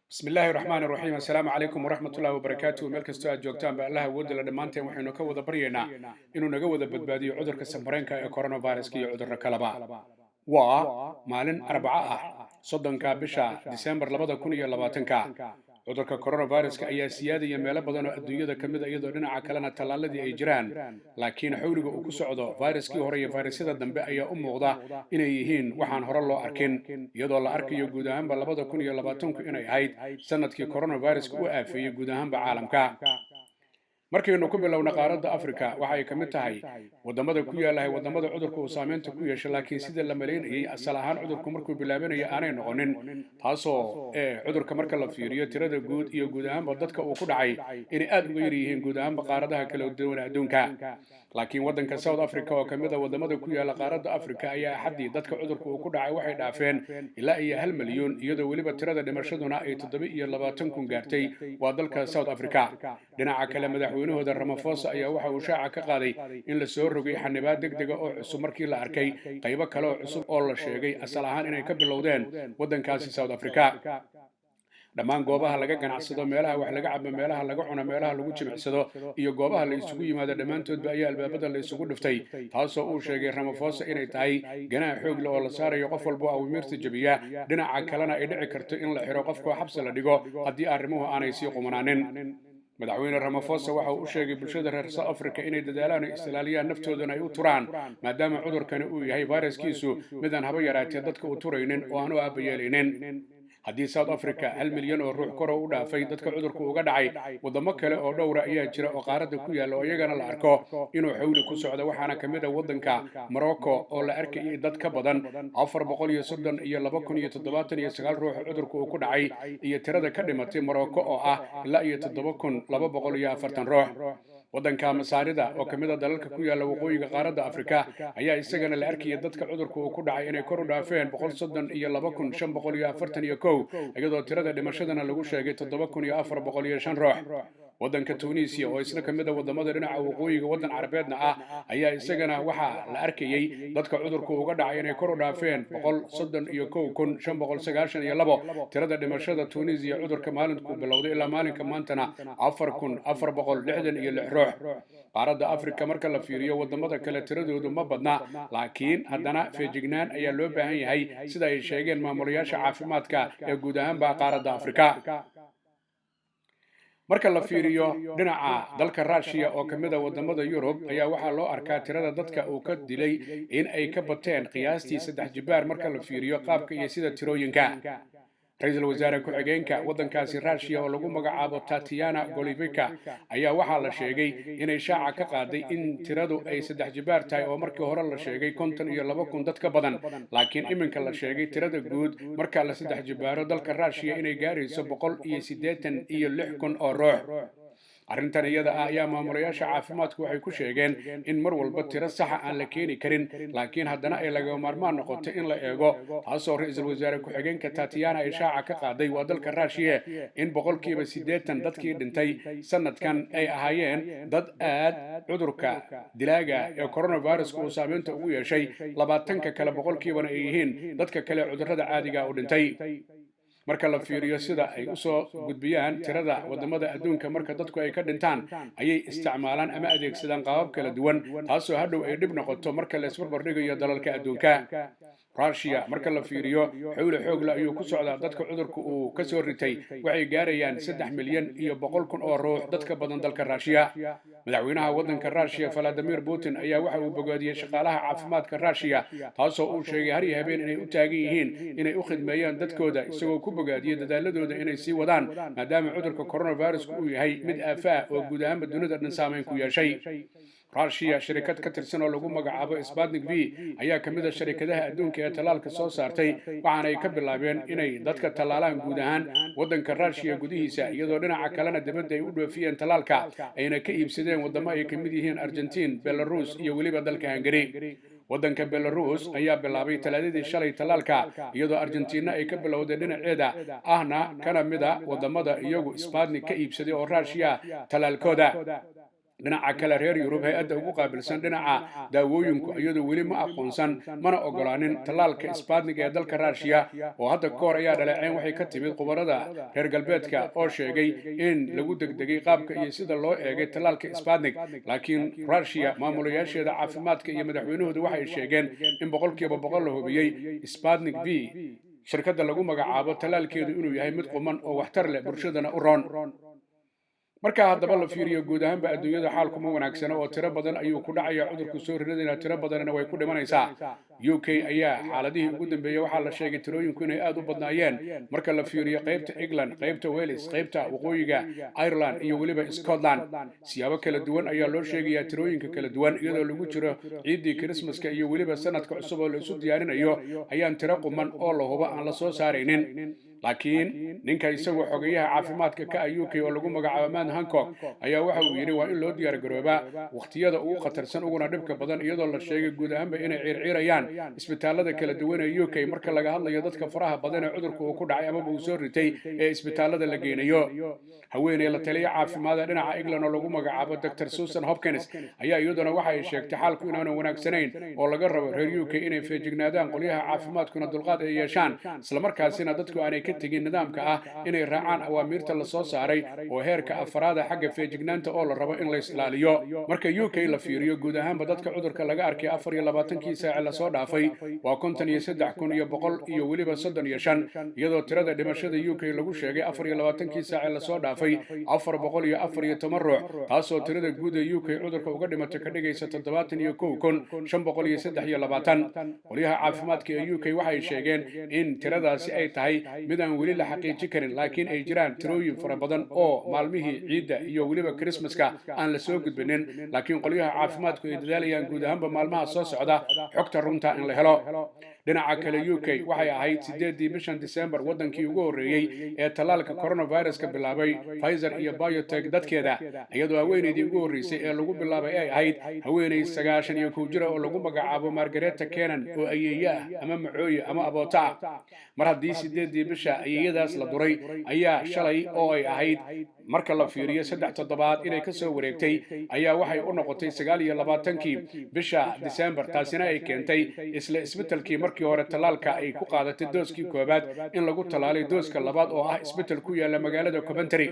بسم الله الرحمن الرحيم السلام عليكم ورحمة الله وبركاته مeel kastoo aad joogtaan ba allaha awoodda la dhammaanteen waxaynu ka wada baryaynaa inuu naga wada badbaadiyo cudurka samareenka ee coronaviruska iyo cudurro kaleba waa maalin arbaco ah soddonka bisha disembar 2020 cudurka coronaviruska ayaa siyaadaya meelo badan oo adduunyada ka mid ah iyadoo dhinaca kalena tallaaladii ay jiraan laakiin xawliga uu ku socdo fayraskii hore iyo fayrasyada dambe ayaa u muuqda inay yihiin waxaan hore loo arkin iyadoo la arkayo guud ahaanba 2020 inay ahayd sanadkii coronaviruska u aafeeyey guud ahaanba caalamka markaynu ku bilowna qaaradda afrika waxa ay ka mid tahay waddamada ku yaalahay waddamada cudurka uu saameynta ku yeeshay laakiin sida la malaynayay asal ahaan cudurku markuu bilaabanaya aanay noqonin taasoo cudurka marka la fiiriyo tirada guud iyo guud ahaanba dadka uu ku dhacay inay aad uga yar yihiin guud ahaanba qaaradaha kala duwan adduunka laakiin waddanka south africa oo ka mid ah waddamada ku yaala qaaradda afrika ayaa axaddii dadka cudurka uu ku dhacay waxay dhaafeen ilaa iyo 1 milyan iyadoo weliba tirada dhimashaduna ay 27 kun gaartay waa dalka south africa dhinaca kale madaxweynahooda Ramaphosa ayaa waxa uu shaaca ka qaaday in la soo rogay xanibaad degdeg ah oo cusub markii la arkay qaybo kale oo cusub oo la sheegay asal ahaan inay ka bilowdeen waddankaasi south africa dhammaan goobaha laga ganacsado meelaha wax laga cabo meelaha laga cuno meelaha lagu jimicsado iyo goobaha la isugu yimaado dhammaantoodba ayaa albaabada la isugu dhiftay taasoo uu sheegay Ramaphosa inay tahay ganaax xoog leh oo la saarayo qof walba oo awimirta jabiya dhinaca kalena ay dhici karto in la xiro qofka xabsi la dhigo haddii arrimuhu aanay sii qumanaanin madaxweyne Ramaphosa waxa uu sheegay bulshada reer South Africa inay dadaalaan oo isticmaalayaan naftoodana ay u turaan maadaama cudurkani uu yahay fayraskiisu mid aan haba yaraatee dadka u turaynin oo aan u aabayeelinin haddii South Africa 1 milyan oo ruux kor u dhaafay dadka cudurku uga dhacay wadamo kale oo dhowra ayaa jira oo qaaradda ku yaala oo iyagana la arko inuu xawli ku socdo waxaana ka mid ah waddanka Morocco oo la arkay dad ka badan 432,279 ruux cudurku uu ku dhacay iyo tirada ka dhimatay Morocco oo ah ilaa iyo 7,240 ruux waddanka Masaarida oo ka mid ah dalalka ku yaala waqooyiga qaaradda Afrika ayaa isagana la arkay dadka cudurku uu ku dhacay inay kor u dhaafeen 132,541 iyadoo tirada dhimashadana lagu sheegay 7,405 ruux waddanka Tunisia oo isna ka mid ah wadamada dhinaca waqooyiga waddan carabeedna ah ayaa isagana waxa la arkayay dadka cudurku uga dhacay inay kor u dhaafeen 131,592 tirada dhimashada Tunisia cudurka maalintu bilowday ilaa maalinka maantana 4,466 ruux qaaradda Afrika marka la fiiriyo wadamada kale tiradoodu ma badna laakiin haddana feejignaan ayaa loo baahan yahay sida ay sheegeen maamulayaasha caafimaadka ee guud ahaanba qaaradda Afrika marka la fiiriyo dhinaca dalka Russia oo ka mid ah wadamada Yurub ayaa waxa loo arkaa tirada dadka uu ka dilay in ay ka bateen qiyaastii 3 jibaar marka la fiiriyo qaabka iyo sida tirooyinka ra'iisul wasaare ku-xigeenka waddankaasi Russia oo lagu magacaabo Tatiana Golovika ayaa waxaa la sheegay inay shaaca ka qaaday in tiradu ay 3 jibaar tahay oo markii hore la sheegay 52,000 dad ka badan laakiin iminka la sheegay tirada guud marka la 3 jibaaro dalka Russia inay gaarayso 186,000 oo ruux arrintan iyada ah ayaa maamulayaasha caafimaadku waxay ku sheegeen in mar walba tiro sax ah aan la keeni karin laakiin haddana ay laga maarmaan noqoto in la eego taasoo ra'iisul wasaare ku-xigeenka Tatiana ay shaaca ka qaaday waa dalka Russia in 80% dadkii dhintay sanadkan ay ahaayeen dad aad cudurka dilaaga ee coronavirus uu saameynta ugu yeeshay 20 kale boqolkiibana ay yihiin dadka kale cudurrada caadiga u dhintay marka la fiiriyo sida ay u soo gudbiyaan tirada wadamada adduunka marka dadku ay ka dhintaan ayay isticmaalaan ama adeegsadaan qaabab kala duwan taasoo hadhow ay dhib noqoto marka la isbarbar dhigayo dalalka adduunka Russia marka la fiiriyo xawli xoog leh ayuu ku socdaa dadka cudurku uu ka soo ritay waxay gaarayaan 3 milyan iyo 100,000 oo ruux dadka badan dalka Russia madaxweynaha waddanka Russia Vladimir Putin ayaa waxa uu bogaadiyay shaqaalaha caafimaadka Russia taasoo uu sheegay har iyo habeen inay u taagan yihiin inay u khidmeeyaan dadkooda isagoo ku bogaadiyay dadaaladooda inay sii wadaan maadaama cudurka coronavirus uu yahay mid aafaa oo guud ahaan dunida dhan saameyn ku yeeshay Russia shirkad ka tirsan oo lagu magacaabo Sputnik V ayaa ka mid ah shirkadaha adduunka ee talaalka soo saartay waxaana ay ka bilaabeen inay dadka talaalaan guud ahaan waddanka Russia gudihiisa iyadoo dhinaca kalena dibadda ay u dhoofiyeen talaalka ayna ka iibsadeen wadamo ay ka mid yihiin Argentina, Belarus iyo weliba dalka Hungary waddanka Belarus ayaa bilaabay talaadadii shalay talaalka iyadoo Argentina ay ka bilowday dhinaceeda ahna kana mid ah wadamada iyagu Sputnik ka iibsaday oo Russia talaalkooda dhinaca kale reer yurub hay-adda ugu qaabilsan dhinaca daawooyinku iyadoo weli ma aqoonsan mana ogolaanin tallaalka sputnik ee dalka Russia oo hadda ka hor ayaa dhaleeceyn waxay ka timid khubarada reer galbeedka oo sheegay in lagu degdegay qaabka iyo sida loo eegay tallaalka sputnik laakiin Russia maamulayaasheeda caafimaadka iyo madaxweynahoodu waxay sheegeen in boqolkiiba boqol la hubiyey Sputnik V shirkadda lagu magacaabo tallaalkeedu inuu yahay mid quman oo waxtar leh bulshadana u roon marka haddaba la fiiriyo guud ahaanba adduunyada xaalku ma wanaagsana oo tiro badan ayuu ku dhacaya cudurku soo ridayna tiro badanna way ku dhimanaysaa UK ayaa xaaladihii ugu dambeeyay waxaa la sheegay tirooyinku inay aad u badnaayeen marka la fiiriyo qaybta England qaybta Wales qaybta waqooyiga Ireland iyo weliba Scotland siyaabo kala duwan ayaa loo sheegayaa tirooyinka kala duwan iyadoo lagu jiro ciidii Christmaska iyo weliba sanadka cusub oo la isu diyaarinayo ayaan tiro quman oo la hubo aan la soo saaraynin laakiin ninka isagoo xogeyaha caafimaadka ka UK oo lagu magacaabo Matt Hancock ayaa waxa uu yiri waa in loo diyaar garoobaa waqtiyada ugu khatarsan uguna dhibka badan iyadoo la sheegay guud ahaanba inay circirayaan isbitaalada kala duwan ee UK marka laga hadlayo dadka faraha badan ee cudurku uu ku dhacay ama uu soo ritay ee isbitaalada la geenayo haweeney la taliya caafimaadka dhinaca England oo lagu magacaabo Dr. Susan Hopkins ayaa iyaduna waxa ay sheegtay xaalku inaanu wanaagsanayn oo laga rabo reer UK inay feejignaadaan qolyaha caafimaadkuna dulqaad ay yeeshaan isla markaasina dadku aanay ka tegin nidaamka ah inay raacaan awaamiirta la soo saaray oo heerka afraad xagga feejignaanta oo la rabo in la ilaaliyo marka UK la fiiriyo guud ahaanba dadka cudurka laga arkay 24 saac la soo dhaafay waa 53,100 iyo weliba 35 iyadoo tirada dhimashada UK lagu sheegay 24 saac la soo dhaafay 414 ruux taasoo tirada guud ee UK cudurka uga dhimatay ka dhigaysa 71,523 qoliyaha caafimaadka ee UK waxay sheegeen in tiradaasi ay tahay mid aan weli la xaqiijin karin laakiin ay jiraan tirooyin fara badan oo maalmihii ciidda iyo weliba Christmaska aan la soo gudbinin laakiin qoliyaha caafimaadku ay dadaalayaan guud ahaanba maalmaha soo socda xogta runta in la helo dhinaca kale UK waxay ahayd 8 bishan December wadankii ugu horeeyay ee tallaalka coronavirus-ka bilaabay Pfizer iyo BioNTech dadkeeda iyadoo haweeneydii ugu horeysay ee lagu bilaabay ay ahayd haweeney 91 jir oo lagu magacaabo Margaret Kennan oo ayeeya ama macooye ama aboota mar haddii 8 bisha ayeeyadaas la duray ayaa shalay oo ay ahayd marka la fiiriyo 3 toddobaad inay ka soo wareegtay ayaa waxay u noqotay 29kii bisha December taasina ay keentay isla isbitaalkii markii hore tallaalka ay ku qaadatay dooskii koobaad in lagu tallaalay dooska labaad oo ah isbitaal ku yaala magaalada Coventry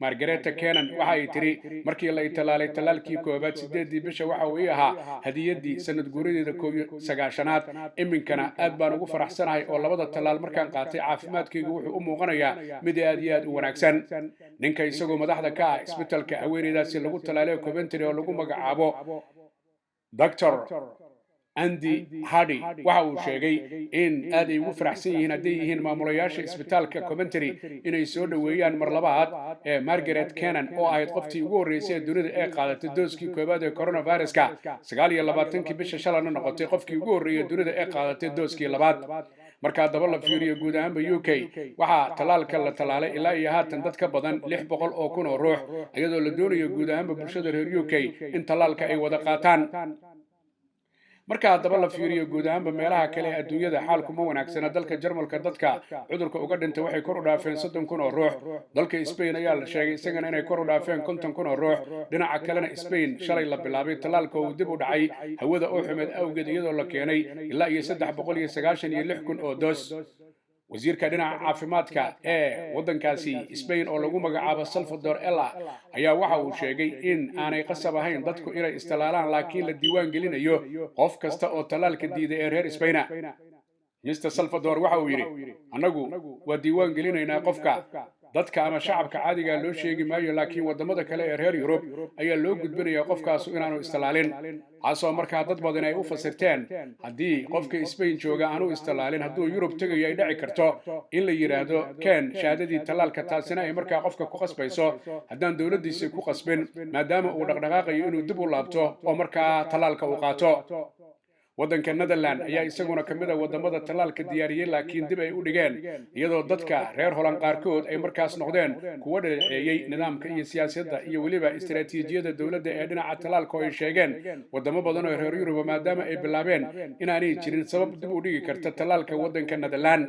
Margaret Kennan waxa ay tiri markii la tallaalay tallaalkii koobaad 8 bisha waxa uu ahaa hadiyadii sanad guurideeda 9aad iminkana aad baan ugu faraxsanahay oo labada tallaal markaan qaatay caafimaadkaygu wuxuu u muuqanayaa mid aad iyo aad u wanaagsan ninka isagoo madaxda ka ah isbitaalka haweeneydaasi lagu tallaalay Coventry oo lagu magacaabo Dr. Andy Hardy waxa uu sheegay in aad ay ugu faraxsan yihiin haday yihiin maamulayaasha isbitaalka Coventry inay soo dhaweeyaan mar labaad ee Margaret Kennan oo ahayd qoftii ugu horeysay ee dunida ee qaadatay dooskii koobaad ee coronavirus-ka 29kii bisha shalana noqotay qofkii ugu horeeyay dunida ee qaadatay dooskii labaad marka daba la fiiriyo guud ahaanba UK waxa tallaalka la tallaalay ilaa iyo haatan dad ka badan 600 oo kun oo ruux iyadoo la doonayo guud ahaanba bulshada reer UK in tallaalka ay wada qaataan marka haddaba la fiiriyo guud ahaanba meelaha kale ee adduunyada xaalku ma wanaagsana dalka Jarmalka dadka cudurka uga dhintay waxay kor u dhaafeen 30,000 oo ruux dalka Spain ayaa la sheegay isagana inay kor u dhaafeen 50,000 oo ruux dhinaca kalena Spain shalay la bilaabay tallaalka uu dib u dhacay hawada oo xumeed awgeed iyadoo la keenay ilaa iyo 396,000 oo doos wasiirka dhinaca caafimaadka ee wadankaasi Spain oo lagu magacaabo Salvador Ella ayaa waxa uu sheegay in aanay qasab ahayn dadku inay istalaalaan laakiin la diiwaan gelinayo qof kasta oo tallaalka diiday ee reer Spain Mr. Salvador waxa uu yiri anagu waa diiwaan gelinaynaa qofka dadka ama shacabka caadiga loo sheegi maayo laakiin wadamada kale ee reer Yurub ayaa loo gudbinayaa qofkaas inaanu istalaalin asoo markaa dad badan ay u fasirteen haddii qofka Spain jooga aanu istalaalin hadduu Yurub tagayo ay dhici karto in la yiraahdo keen shahaadadii tallaalka taasina ay markaa qofka ku qasbayso haddaan dawladdiisa ku qasbin maadaama uu dhaqdhaqaaqayo inuu dib u laabto oo markaa tallaalka uu qaato waddanka Netherlands ayaa isaguna kamid ah wadamada tallaalka diyaariyay laakiin dib ay u dhigeen iyadoo dadka reer Holland qaarkood ay markaas noqdeen kuwa dhaleeceeyay nidaamka iyo siyaasadda iyo weliba istiraatiijiyadda dawladda ee dhinaca tallaalka oo ay sheegeen wadamo badan oo reer Yurub maadaama ay bilaabeen inaanay jirin sabab dib u dhigi karta tallaalka waddanka Netherlands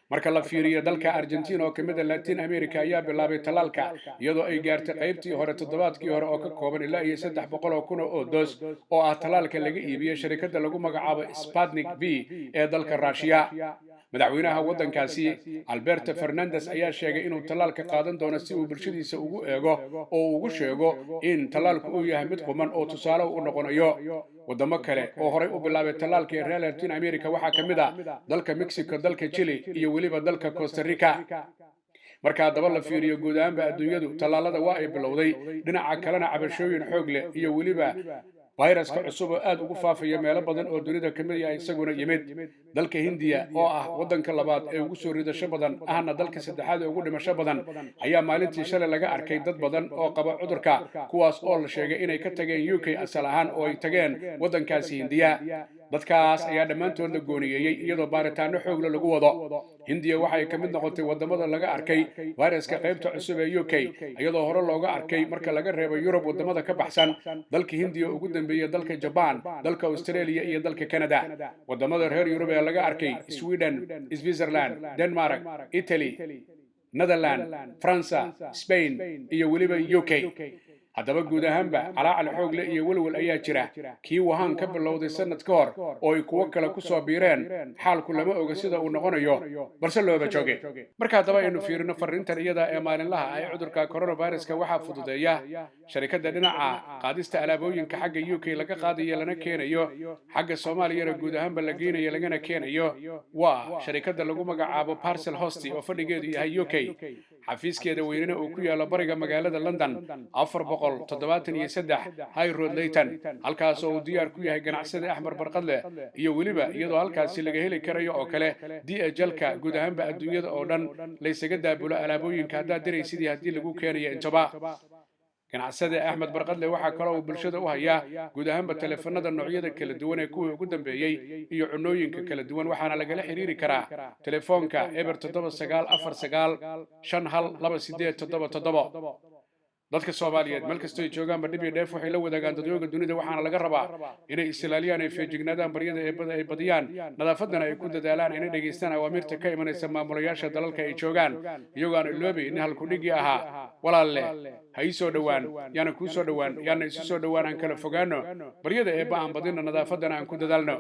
marka la fiiriyo dalka Argentina oo ka mid ah Latin America ayaa bilaabay talaalka iyadoo ay gaartay qaybtii hore toddobaadkii hore oo ka kooban ilaa iyo 300,000 oo doos oo ah talaalka laga iibiyay shirkadda lagu magacaabo Sputnik V ee dalka Russia. madaxweynaha waddankaasi Alberto Fernandez ayaa sheegay inuu talaalka qaadan doono si uu bulshadiisa ugu eego oo ugu sheego in talaalku uu yahay mid quman oo tusaale u noqonayo. wadamo kale oo horey u bilaabay talaalka ee reer Latin America waxaa ka mid ah dalka Mexico, dalka Chile iyo weliba dalka Costa Rica. marka daba la fiiriyo guud ahaanba adduunyadu talaalada waa ay bilowday, dhinaca kalena cabashooyin xoog leh iyo weliba fayraska cusub oo aad ugu faafaya meelo badan oo dunida ka mid ah isaguna yimid. dalka Hindiya oo ah waddanka labaad ee ugu soo ridasho badan ahna dalka saddexaad ee ugu dhimasho badan ayaa maalintii shalay laga arkay dad badan oo qaba cudurka, kuwaas oo la sheegay inay ka tageen UK asal ahaan oo ay tageen waddankaasi Hindiya. dadkaas ayaa dhammaantood la gooniyeeyay iyadoo baaritaano xoog leh lagu wado. Hindiya waxay ka mid noqotay wadamada laga arkay fayraska qaybta cusub ee UK, iyadoo hore looga arkay marka laga reebo Yurub wadamada ka baxsan. dalka Hindiya ugu dambeeyay dalka Japan, dalka Australia iyo dalka Canada. wadamada reer Yurub ee laga arkay Sweden, Switzerland, Denmark, Italy, Netherlands, France, Spain iyo weliba UK. haddaba guud ahaanba calaacal xoog leh iyo walwal ayaa jira. kii Wuhan ka bilowday sanad ka hor oo ay kuwo kale ku soo biireen, xaalku lama oga sida uu noqonayo, balse looba jooge. marka haddaba aynu fiirino fariintan iyada ee maalinlaha ah ee cudurka coronaviruska waxaa fududeeya sharikadda dhinaca qaadista alaabooyinka xagga UK laga qaadayo lana keenayo, xagga Soomaaliyana guud ahaanba la geynayo lagana keenayo. waa sharikadda lagu magacaabo Parcel Host oo fadhigeedu yahay UK, xafiiskeeda weynina uu ku yaalo bariga magaalada London 473 High Road Leyton, halkaas oo uu diyaar ku yahay ganacsade Axmed Barqadle iyo weliba iyadoo halkaasi laga heli karayo oo kale DHL-ka guud ahaanba adduunyada oo dhan la isaga daabulo alaabooyinka haddaad diraysidii haddii lagu keenayo intaba. ganacsade Axmed Barqadle waxaa kaloo uu bulshada u hayaa guud ahaanba telefoonada noocyada kala duwan ee kuwii ugu dambeeyay iyo cunooyinka kala duwan, waxaana lagala xiriiri karaa telefoonka eber 7949528777. dadka Soomaaliyeed meel kastoo ay joogaanba dhib iyo dheef waxay la wadaagaan dadweynaha dunida, waxaana laga rabaa inay islaaliyaan ay feejignaadaan baryada eebada ay badiyaan, nadaafadana ay ku dadaalaan inay dhageystaan awaamirta ka imanaysa maamulayaasha dalalka ay joogaan, iyagoo aan iloobi in halku dhigi ahaa walaalle ha ii soo dhowaan yaana kuu soo dhowaan yaana isu soo dhowaan aan kala fogaano, baryada eebba aan badino, nadaafadana aan ku dadaalno.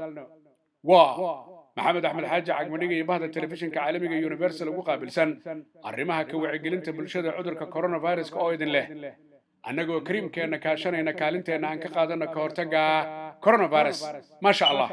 maxamed axmed xaaji cagmadhiga iyo bahda telefishinka caalamiga Universal ugu qaabilsan arrimaha ka wacyigelinta bulshada cudurka coronaviruska oo idin leh annagoo kariimkeenna kaashanayna kaalinteenna aan ka qaadano ka hortagga coronavirus. maasha Allah.